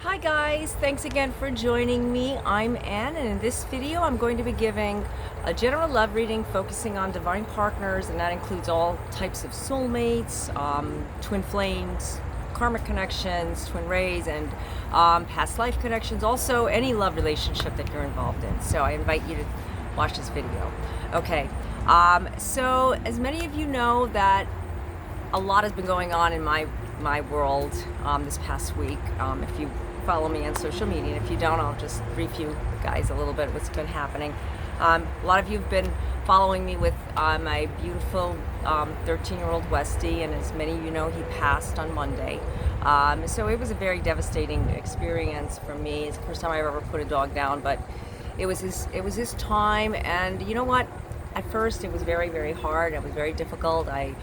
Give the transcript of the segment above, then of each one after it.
Hi guys, thanks again for joining me. I'm Anne, and in this video I'm going to be giving a general love reading focusing on divine partners, and that includes all types of soulmates, twin flames, karmic connections, twin rays, and past life connections, also any love relationship that you're involved in. So I invite you to watch this video. Okay, so as many of you know that a lot has been going on in my world this past week. If you follow me on social media, and if you don't, I'll just brief you guys a little bit what's been happening. A lot of you have been following me with my beautiful 13-year-old Westie, and as many of you know, he passed on Monday. So it was a very devastating experience for me. It's the first time I've ever put a dog down, but it was his time, and you know what? At first, it was very, very hard. It was very difficult. I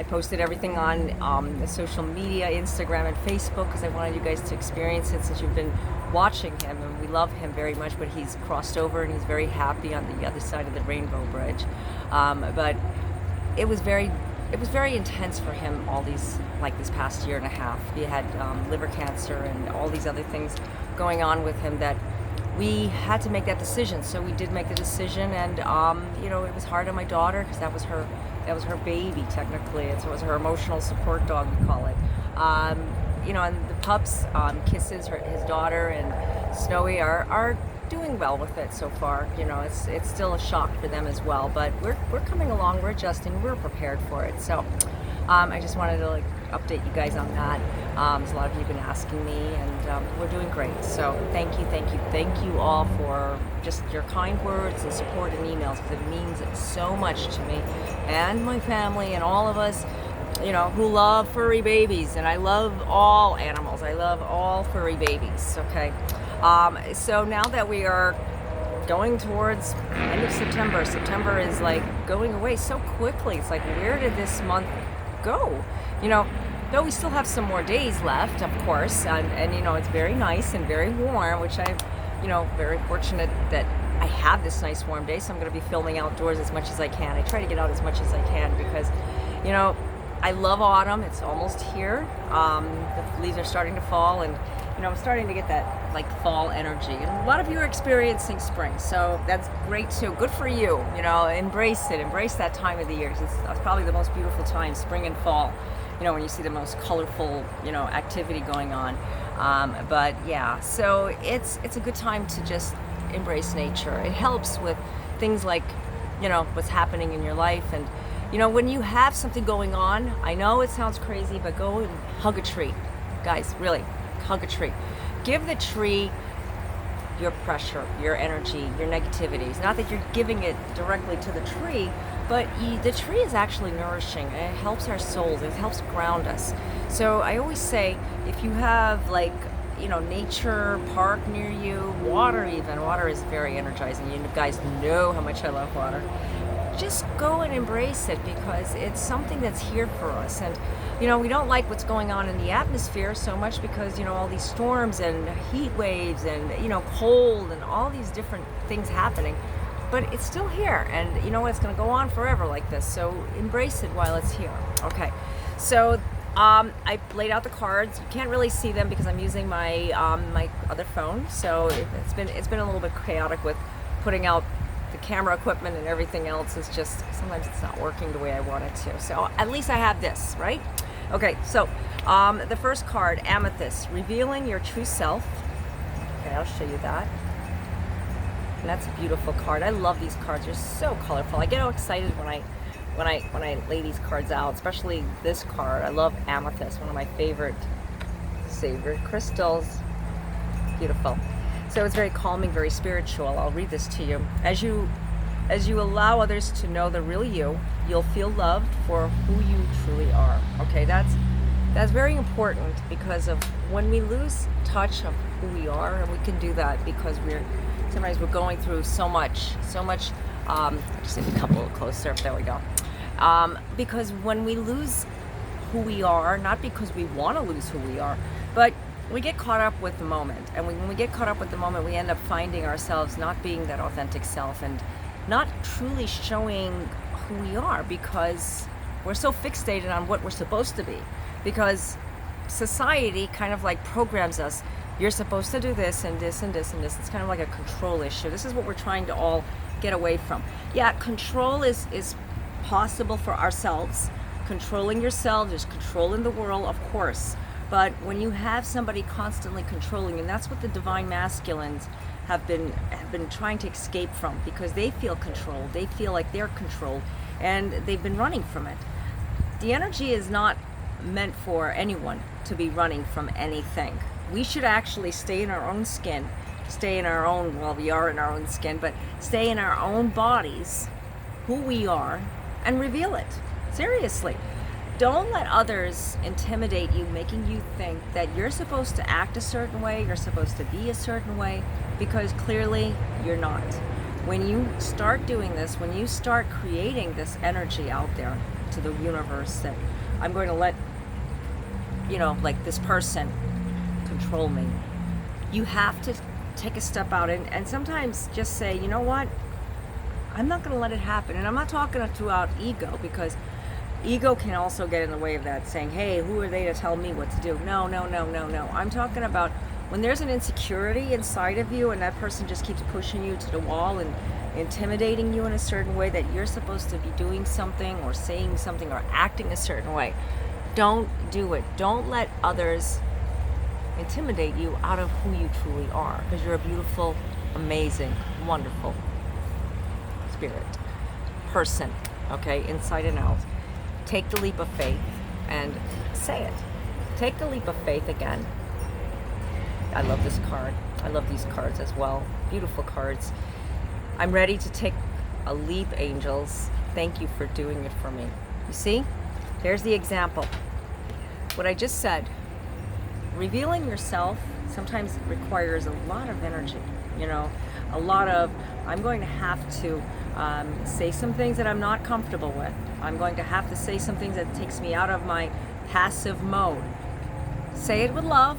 posted everything on the social media, Instagram and Facebook, because I wanted you guys to experience it since you've been watching him, and we love him very much, but he's crossed over and he's very happy on the other side of the Rainbow Bridge. But it was very intense for him this past year and a half. He had liver cancer and all these other things going on with him that we had to make that decision. So we did make the decision, and it was hard on my daughter because that was her baby technically. It was her emotional support dog, we call it. And the pups, Kisses, his daughter, and Snowy are doing well with it so far. It's still a shock for them as well, but we're coming along, we're adjusting, we're prepared for it. So I just wanted to update you guys on that. There's a lot of you have been asking me, and we're doing great. So thank you all for just your kind words and support and emails, because it means so much to me and my family and all of us, who love furry babies. And I love all animals. I love all furry babies. Okay. So now that we are going towards end of September, September is going away so quickly. It's where did this month go? Though we still have some more days left, of course, and it's very nice and very warm, which I'm very fortunate that I have this nice warm day. So I'm going to be filming outdoors as much as I can. I try to get out as much as I can because I love autumn. It's almost here. The leaves are starting to fall, and I'm starting to get that fall energy. And a lot of you are experiencing spring, so that's great too. Good for you. Embrace it. Embrace that time of the year. It's probably the most beautiful time, spring and fall. When you see the most colorful, activity going on. But yeah, so it's a good time to just embrace nature. It helps with things like, what's happening in your life. And, when you have something going on, I know it sounds crazy, but go and hug a tree. Guys, really, hug a tree. Give the tree your pressure, your energy, your negativities. Not that you're giving it directly to the tree, but the tree is actually nourishing. It helps our souls. It helps ground us. So I always say, if you have nature park near you, water is very energizing. You guys know how much I love water. Just go and embrace it, because it's something that's here for us. And we don't like what's going on in the atmosphere so much because all these storms and heat waves and cold and all these different things happening. But it's still here, and it's going to go on forever like this. So embrace it while it's here. Okay, so I laid out the cards. You can't really see them because I'm using my my other phone. So it's been a little bit chaotic with putting out the camera equipment and everything else. It's just sometimes it's not working the way I want it to. So at least I have this, right? Okay, so the first card, Amethyst, revealing your true self. Okay, I'll show you that. And that's a beautiful card. I love these cards. They're so colorful. I get all excited when I lay these cards out, especially this card. I love amethyst, one of my favorite crystals. Beautiful. So it's very calming, very spiritual. I'll read this to you. As you allow others to know the real you, you'll feel loved for who you truly are. Okay, that's very important, because of when we lose touch of who we are, and we can do that because sometimes we're going through so much. Just a couple closer. There we go. Because when we lose who we are, not because we want to lose who we are, but we get caught up with the moment. And when we get caught up with the moment, we end up finding ourselves not being that authentic self and not truly showing who we are, because we're so fixated on what we're supposed to be. Because society kind of programs us You're supposed to do this and this and this and this. It's kind of like a control issue. This is what we're trying to all get away from. Yeah, control is possible for ourselves. Controlling yourself is controlling the world, of course. But when you have somebody constantly controlling, and that's what the divine masculines have been trying to escape from, because they feel controlled. They feel like they're controlled, and they've been running from it. The energy is not meant for anyone to be running from anything. We should actually stay in our own skin, stay in our own, well, we are in our own skin, but stay in our own bodies, who we are, and reveal it. Seriously. Don't let others intimidate you, making you think that you're supposed to act a certain way, you're supposed to be a certain way, because clearly you're not. When you start doing this, when you start creating this energy out there to the universe that I'm going to let, like this person control me, you have to take a step out and sometimes just say, you know what, I'm not going to let it happen. And I'm not talking throughout ego, because ego can also get in the way of that, saying, hey, who are they to tell me what to do? No. I'm talking about when there's an insecurity inside of you and that person just keeps pushing you to the wall and intimidating you in a certain way that you're supposed to be doing something or saying something or acting a certain way. Don't do it. Don't let others intimidate you out of who you truly are, because you're a beautiful, amazing, wonderful spirit, person, okay, inside and out. Take the leap of faith and say it. Take the leap of faith again. I love this card. I love these cards as well. Beautiful cards. I'm ready to take a leap, angels. Thank you for doing it for me. You see? There's the example. What I just said, revealing yourself sometimes requires a lot of energy, a lot of, I'm going to have to say some things that I'm not comfortable with. I'm going to have to say some things that takes me out of my passive mode. Say it with love,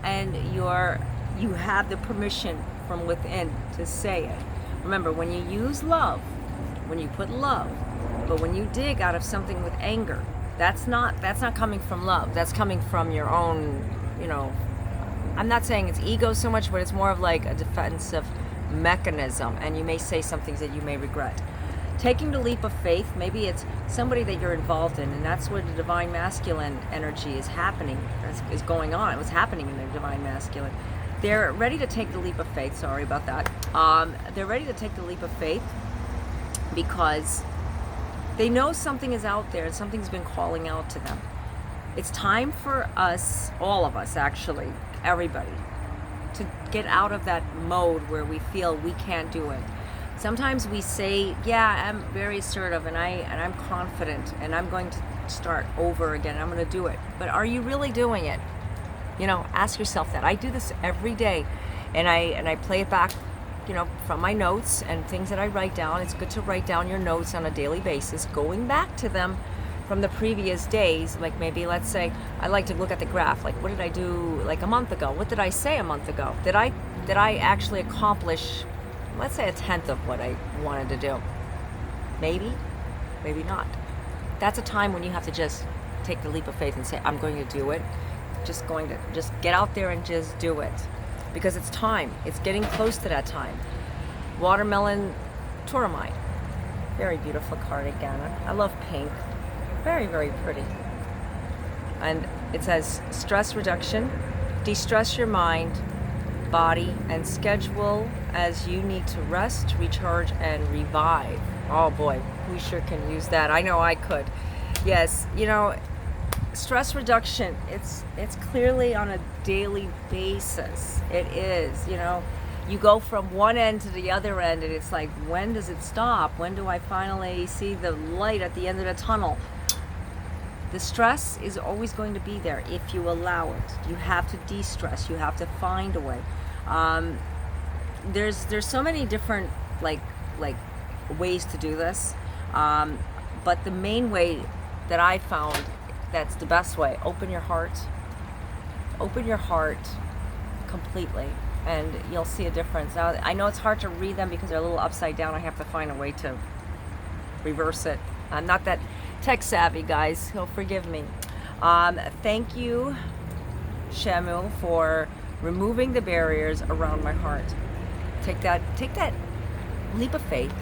and you have the permission from within to say it. Remember, when you use love, when you put love, but when you dig out of something with anger, that's not coming from love. That's coming from your own, I'm not saying it's ego so much, but it's more of like a defensive mechanism, and you may say some things that you may regret. Taking the leap of faith, maybe it's somebody that you're involved in, and that's where the divine masculine energy is happening, is going on. It was happening in the divine masculine. They're ready to take the leap of faith. Sorry about that. They're ready to take the leap of faith because they know something is out there and something's been calling out to them. It's time for us, all of us actually, everybody, to get out of that mode where we feel we can't do it. Sometimes we say, yeah, I'm very assertive and I'm confident and I'm going to start over again. I'm going to do it. But are you really doing it? Ask yourself that. I do this every day, and I play it back, from my notes and things that I write down. It's good to write down your notes on a daily basis, going back to them from the previous days. Like maybe, let's say, I like to look at the graph. Like, what did I do like a month ago? What did I say a month ago? Did I actually accomplish, let's say, 1/10 of what I wanted to do? Maybe not. That's a time when you have to just take the leap of faith and say, I'm going to do it. Just get out there and just do it, because it's time. It's getting close to that time. Watermelon Tourmaline, very beautiful card again. I love pink, very, very pretty. And it says stress reduction, de-stress your mind, body, and schedule as you need to rest, recharge, and revive. Oh boy, we sure can use that. I know I could. Yes, stress reduction, it's clearly on a daily basis. It is, you go from one end to the other end, and it's like, when does it stop? When do I finally see the light at the end of the tunnel? The stress is always going to be there if you allow it. You have to de-stress. You have to find a way. There's so many different like ways to do this, but the main way that I found that's the best way, open your heart completely, and you'll see a difference. Now, I know it's hard to read them because they're a little upside down. I have to find a way to reverse it. I'm not that tech savvy, guys, so forgive me. Thank you, Shamu, for removing the barriers around my heart. Take that leap of faith.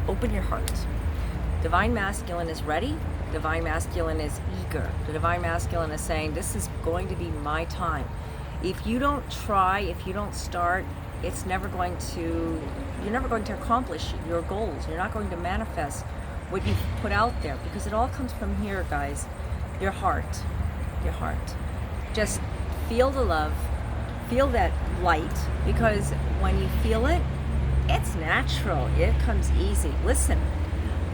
Open your heart. Divine Masculine is ready. Divine Masculine is eager. The Divine Masculine is saying, this is going to be my time. If you don't try, if you don't start, you're never going to accomplish your goals. You're not going to manifest what you put out there, because it all comes from here, guys. Your heart. Your heart. Just feel the love. Feel that light, because when you feel it, it's natural. It comes easy. Listen,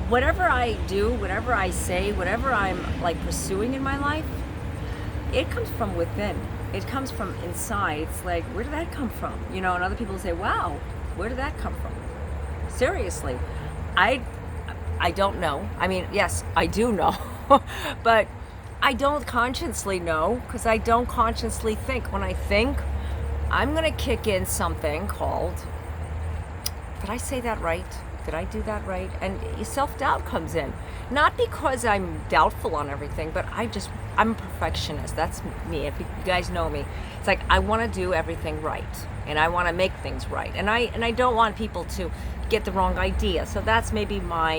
whatever I do, whatever I say, whatever I'm like pursuing in my life, it comes from within. It comes from inside. It's like, where did that come from? You know, and other people say, wow, where did that come from? Seriously, I don't know. I mean, yes, I do know, but I don't consciously know, because I don't consciously think. When I think, I'm going to kick in something called, did I say that right? Did I do that right? And self-doubt comes in. Not because I'm doubtful on everything, but I'm a perfectionist. That's me. If you guys know me, it's like I want to do everything right, and I want to make things right, and I don't want people to get the wrong idea. So that's maybe my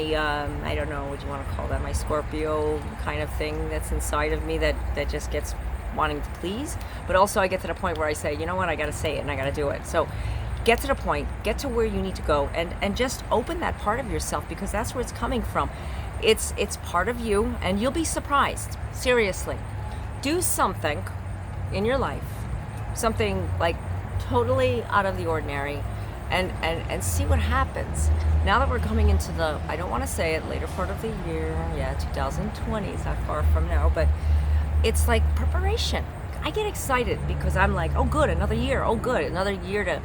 I don't know what you want to call that, my Scorpio kind of thing that's inside of me that just gets wanting to please. But also I get to the point where I say, you know what, I got to say it and I got to do it. So get to the point, get to where you need to go, and just open that part of yourself, because that's where it's coming from. It's part of you, and you'll be surprised. Seriously, do something in your life, something like totally out of the ordinary, and see what happens. Now that we're coming into the, I don't want to say it, later part of the year, 2020 is not far from now, but it's like preparation. I get excited because I'm like, oh good, another year, oh good, another year to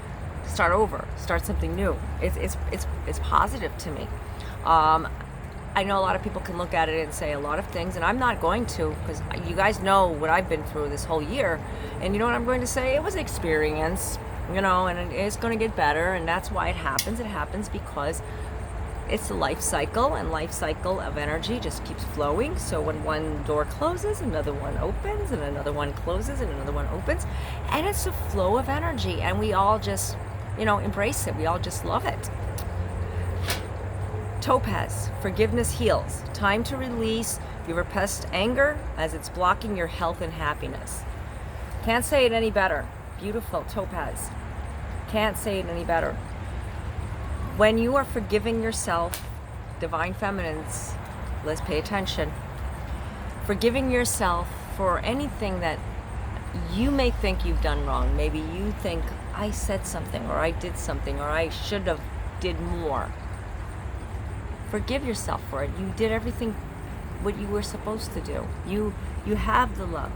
start over, start something new. It's positive to me. I know a lot of people can look at it and say a lot of things, and I'm not going to, because you guys know what I've been through this whole year. And you know what I'm going to say? It was an experience, you know, and it's going to get better, and that's why it happens. It happens because it's a life cycle, and life cycle of energy just keeps flowing. So when one door closes, another one opens, and another one closes, and another one opens, and it's a flow of energy, and we all just, you know, embrace it. We all just love it. Topaz, forgiveness heals. Time to release your repressed anger as it's blocking your health and happiness. Can't say it any better. Beautiful, Topaz. Can't say it any better. When you are forgiving yourself, Divine Feminines, let's pay attention. Forgiving yourself for anything that you may think you've done wrong. Maybe you think, I said something, or I did something, or I should have did more. Forgive yourself for it. You did everything what you were supposed to do. You have the love.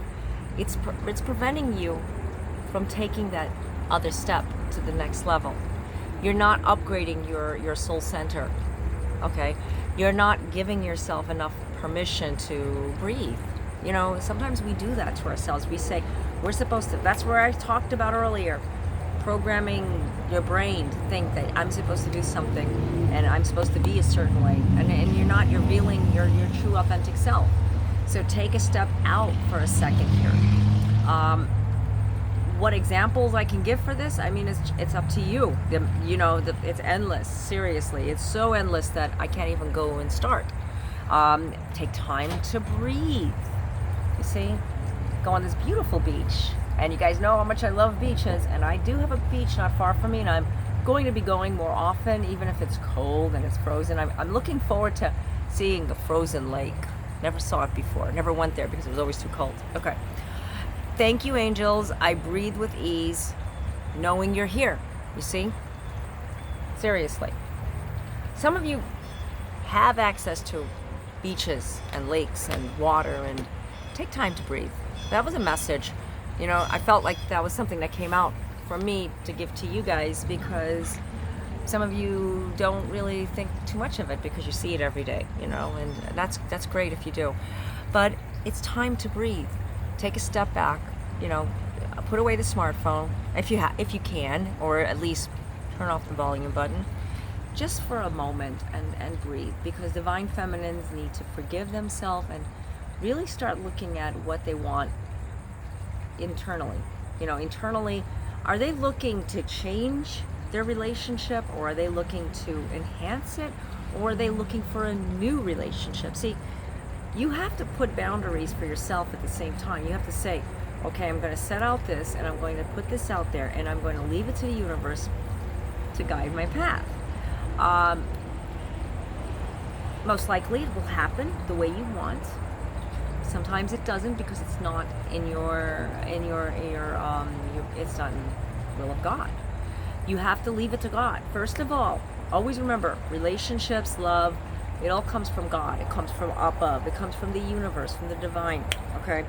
It's preventing you from taking that other step to the next level. You're not upgrading your soul center. Okay? You're not giving yourself enough permission to breathe. You know, sometimes we do that to ourselves. We say we're supposed to. That's where I talked about earlier. Programming your brain to think that I'm supposed to do something and I'm supposed to be a certain way, and you're not. You're revealing your true authentic self. So take a step out for a second here. What examples I can give for this? I mean, it's up to you. It's endless. Seriously, it's so endless that I can't even go and start. Take time to breathe. You see, go on this beautiful beach. And you guys know how much I love beaches, and I do have a beach not far from me, and I'm going to be going more often, even if it's cold and it's frozen. I'm looking forward to seeing the frozen lake. Never saw it before. Never went there because it was always too cold. Okay. Thank you, angels. I breathe with ease, knowing you're here. You see? Seriously. Some of you have access to beaches and lakes and water, and take time to breathe. That was a message. You know, I felt like that was something that came out for me to give to you guys, because some of you don't really think too much of it because you see it every day, you know, and that's great if you do. But it's time to breathe. Take a step back, you know, put away the smartphone if you can, or at least turn off the volume button just for a moment and breathe, because Divine Feminines need to forgive themselves and really start looking at what they want internally. internally, are they looking to change their relationship, or are they looking to enhance it, or are they looking for a new relationship? See, you have to put boundaries for yourself at the same time. You have to say, okay, I'm going to set out this, and I'm going to put this out there, and I'm going to leave it to the universe to guide my path. Most likely it will happen the way you want. Sometimes it doesn't, because it's not it's not in the will of God. You have to leave it to God. First of all, always remember, relationships, love, it all comes from God. It comes from above. It comes from the universe, from the divine. Okay?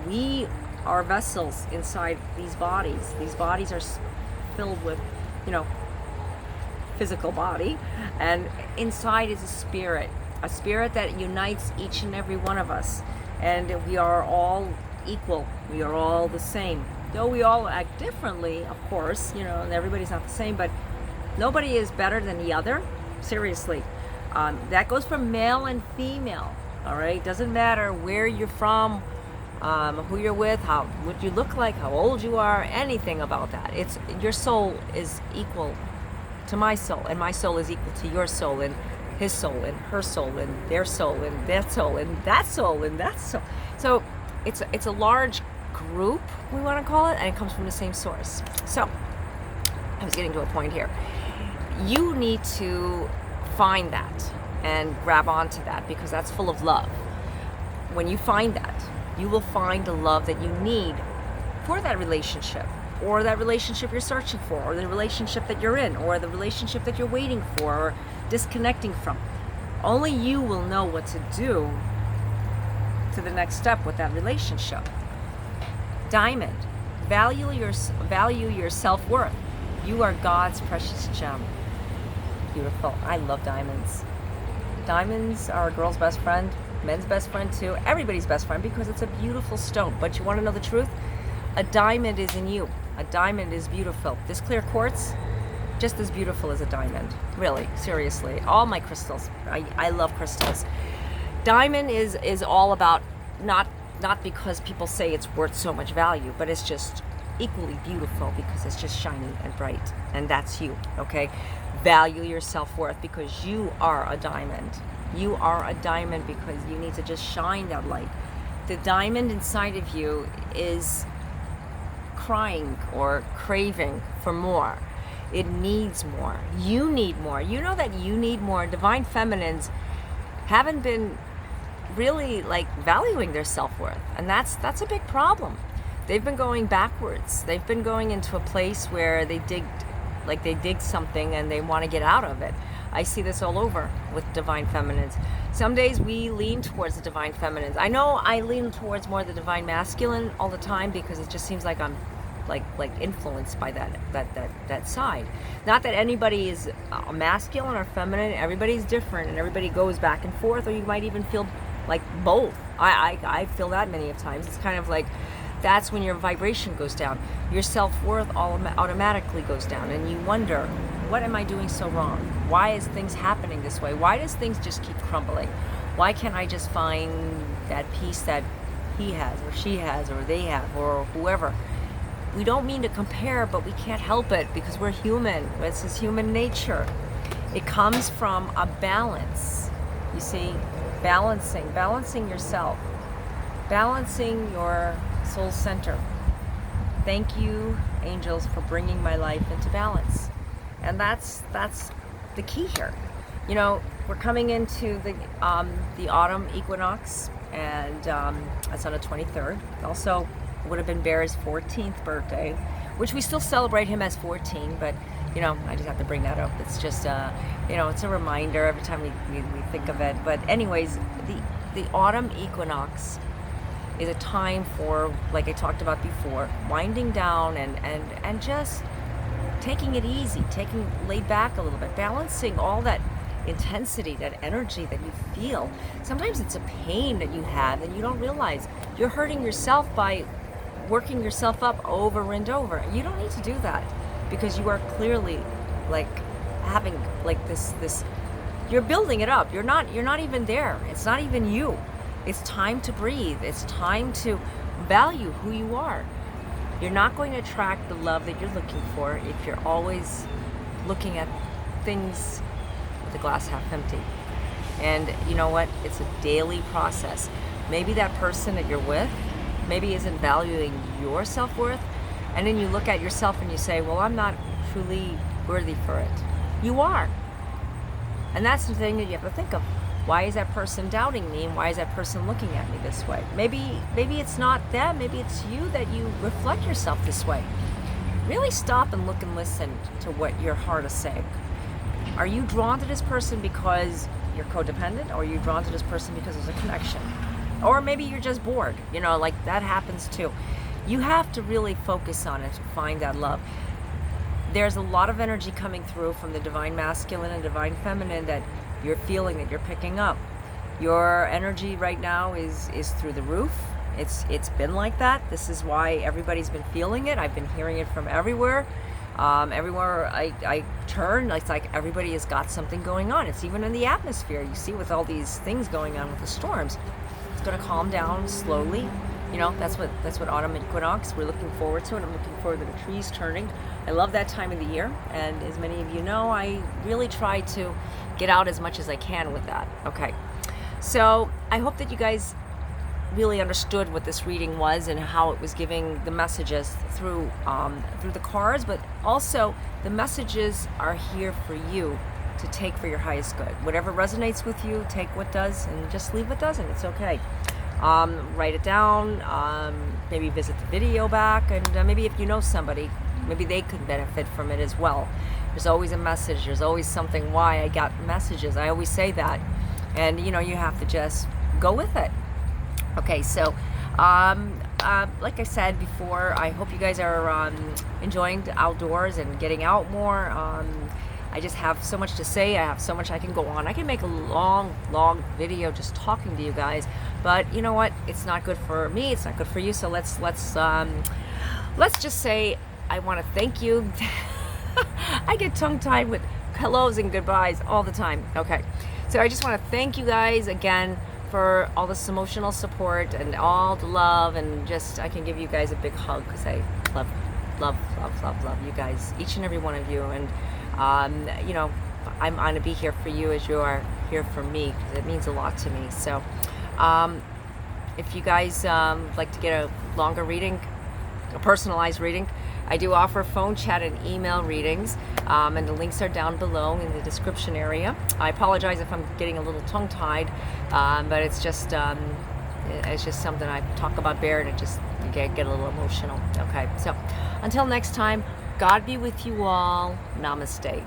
We are vessels inside these bodies. These bodies are filled with, physical body, and inside is a spirit that unites each and every one of us, and we are all equal. We are all the same, though we all act differently, of course, and everybody's not the same, but nobody is better than the other. Seriously. That goes for male and female. All right, doesn't matter where you're from, who you're with, what you look like, how old you are, anything about that. It's your soul is equal to my soul, and my soul is equal to your soul, and his soul, and her soul, and their soul, and that soul, and that soul, and that soul. So it's a large group, we want to call it, and it comes from the same source. So I was getting to a point here. You need to find that and grab onto that, because that's full of love. When you find that, you will find the love that you need for that relationship, or that relationship you're searching for, or the relationship that you're in, or the relationship that you're waiting for or disconnecting from. Only you will know what to do to the next step with that relationship. Diamond, value your self-worth. You are God's precious gem. Beautiful. I love diamonds. Diamonds are a girl's best friend, men's best friend too, everybody's best friend, because it's a beautiful stone. But you want to know the truth? A diamond is in you. A diamond is beautiful. This clear quartz, just as beautiful as a diamond. Really, seriously. All my crystals. I love crystals. Diamond is all about, not because people say it's worth so much value, but it's just equally beautiful because it's just shiny and bright. And that's you, okay? Value your self-worth, because you are a diamond. You are a diamond because you need to just shine that light. The diamond inside of you is crying or craving for more. It needs more. You need more. You know that you need more. Divine feminines haven't been really valuing their self-worth, and that's a big problem. They've been going backwards. They've been going into a place where they dig something and they want to get out of it. I see this all over with divine feminines. Some days we lean towards the divine feminines. I know I lean towards more the divine masculine all the time, because it just seems like I'm influenced by that side. Not that anybody is masculine or feminine. Everybody's different, and everybody goes back and forth, or you might even feel like both. I feel that many of times. It's kind of like, that's when your vibration goes down. Your self-worth automatically goes down, and you wonder, what am I doing so wrong? Why is things happening this way? Why does things just keep crumbling? Why can't I just find that peace that he has, or she has, or they have, or whoever? We don't mean to compare, but we can't help it, because we're human. This is human nature. It comes from a balance. You see, balancing yourself, balancing your soul center. Thank you, angels, for bringing my life into balance. And that's the key here. We're coming into the autumn equinox, and that's on the 23rd. Also would have been Bear's 14th birthday, which we still celebrate him as 14, but I just have to bring that up. It's just it's a reminder every time we think of it. But anyways, the autumn equinox is a time for, like I talked about before, winding down and just taking it easy, laid back a little bit, balancing all that intensity, that energy that you feel. Sometimes it's a pain that you have and you don't realize you're hurting yourself by working yourself up over and over. You don't need to do that, because you are clearly having this you're building it up. You're not even there. It's not even you. It's time to breathe. It's time to value who you are. You're not going to attract the love that you're looking for if you're always looking at things with the glass half empty. And you know what? It's a daily process. Maybe that person that you're with maybe isn't valuing your self-worth, and then you look at yourself and you say, well, I'm not truly worthy for it. You are. And that's the thing that you have to think of. Why is that person doubting me, and why is that person looking at me this way? Maybe it's not them, maybe it's you that you reflect yourself this way. Really stop and look and listen to what your heart is saying. Are you drawn to this person because you're codependent, or are you drawn to this person because there's a connection? Or maybe you're just bored, like that happens too. You have to really focus on it to find that love. There's a lot of energy coming through from the divine masculine and divine feminine that you're feeling, that you're picking up. Your energy right now is through the roof. It's been like that. This is why everybody's been feeling it. I've been hearing it from everywhere. Everywhere I turn, it's like everybody has got something going on. It's even in the atmosphere. You see with all these things going on with the storms. It's going to calm down slowly. That's what autumn equinox, we're looking forward to, and I'm looking forward to the trees turning. I love that time of the year, and as many of you know, I really try to get out as much as I can with that. Okay, so I hope that you guys really understood what this reading was and how it was giving the messages through the cards, but also the messages are here for you to take for your highest good. Whatever resonates with you, take what does, and just leave what doesn't. It's okay. Write it down, maybe visit the video back, and maybe if you know somebody, maybe they could benefit from it as well. There's always a message. There's always something why I got messages. I always say that. And, you have to just go with it. Okay, so like I said before, I hope you guys are enjoying the outdoors and getting out more. I just have so much to say. I have so much I can go on. I can make a long video just talking to you guys, but you know what? It's not good for me. It's not good for you. So let's just say I want to thank you. I get tongue-tied with hellos and goodbyes all the time. Okay, so I just want to thank you guys again for all this emotional support and all the love, and just I can give you guys a big hug because I love you guys, each and every one of you. And I'm going to be here for you as you are here for me, because it means a lot to me. So if you guys like to get a longer reading, a personalized reading, I do offer phone, chat, and email readings, and the links are down below in the description area. I apologize if I'm getting a little tongue-tied, but it's just something I talk about bear, and it just get a little emotional. Okay, so until next time, God be with you all. Namaste.